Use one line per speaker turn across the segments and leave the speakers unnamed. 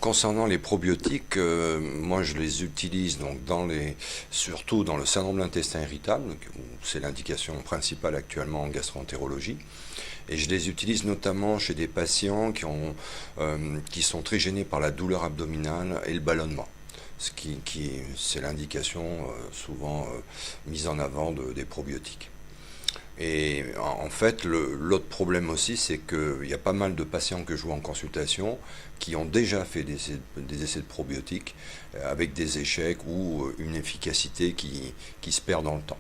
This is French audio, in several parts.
concernant les probiotiques, moi je les utilise donc surtout dans le syndrome de l'intestin irritable, où c'est l'indication principale actuellement en gastroentérologie. Et je les utilise notamment chez des patients qui sont très gênés par la douleur abdominale et le ballonnement. C'est l'indication souvent mise en avant des probiotiques. Et en fait, l'autre problème aussi, c'est qu'il y a pas mal de patients que je vois en consultation qui ont déjà fait des essais de probiotiques avec des échecs ou une efficacité qui se perd dans le temps.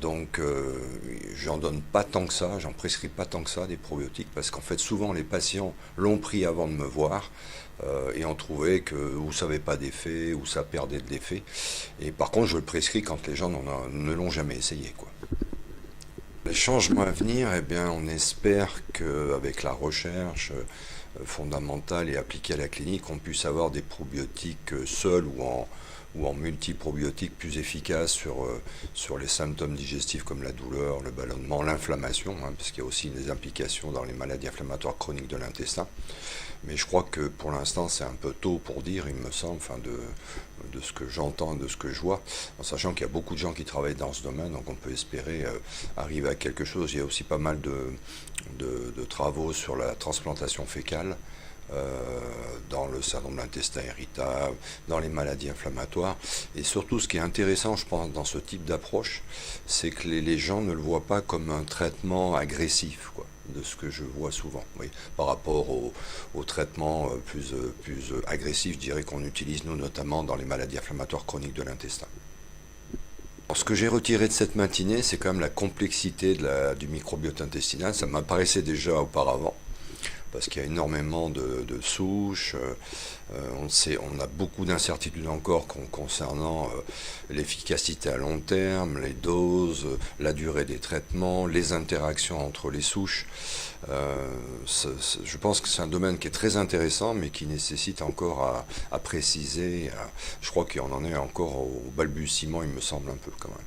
Donc, j'en donne pas tant que ça, j'en prescris pas tant que ça des probiotiques parce qu'en fait, souvent les patients l'ont pris avant de me voir et ont trouvé que ou ça n'avait pas d'effet ou ça perdait de l'effet. Et par contre, je le prescris quand les gens ne l'ont jamais essayé, quoi. Les changements à venir, eh bien, on espère qu'avec la recherche fondamentale et appliquée à la clinique, on puisse avoir des probiotiques seuls ou en multiprobiotiques plus efficaces sur les symptômes digestifs comme la douleur, le ballonnement, l'inflammation, hein, parce qu'il y a aussi des implications dans les maladies inflammatoires chroniques de l'intestin. Mais je crois que pour l'instant c'est un peu tôt pour dire, il me semble, enfin de ce que j'entends, de ce que je vois, en sachant qu'il y a beaucoup de gens qui travaillent dans ce domaine, donc on peut espérer arriver à quelque chose. Il y a aussi pas mal de travaux sur la transplantation fécale, dans le syndrome de l'intestin irritable, dans les maladies inflammatoires. Et surtout, ce qui est intéressant, je pense, dans ce type d'approche, c'est que les gens ne le voient pas comme un traitement agressif, quoi, de ce que je vois souvent. Oui, par rapport au traitement plus agressif, je dirais qu'on utilise, nous, notamment dans les maladies inflammatoires chroniques de l'intestin. Alors, ce que j'ai retiré de cette matinée, c'est quand même la complexité du microbiote intestinal. Ça m'apparaissait déjà auparavant, parce qu'il y a énormément de souches. On a beaucoup d'incertitudes encore concernant l'efficacité à long terme, les doses, la durée des traitements, les interactions entre les souches. Je pense que c'est un domaine qui est très intéressant, mais qui nécessite encore à préciser. Je crois qu'on en est encore au balbutiement, il me semble un peu quand même.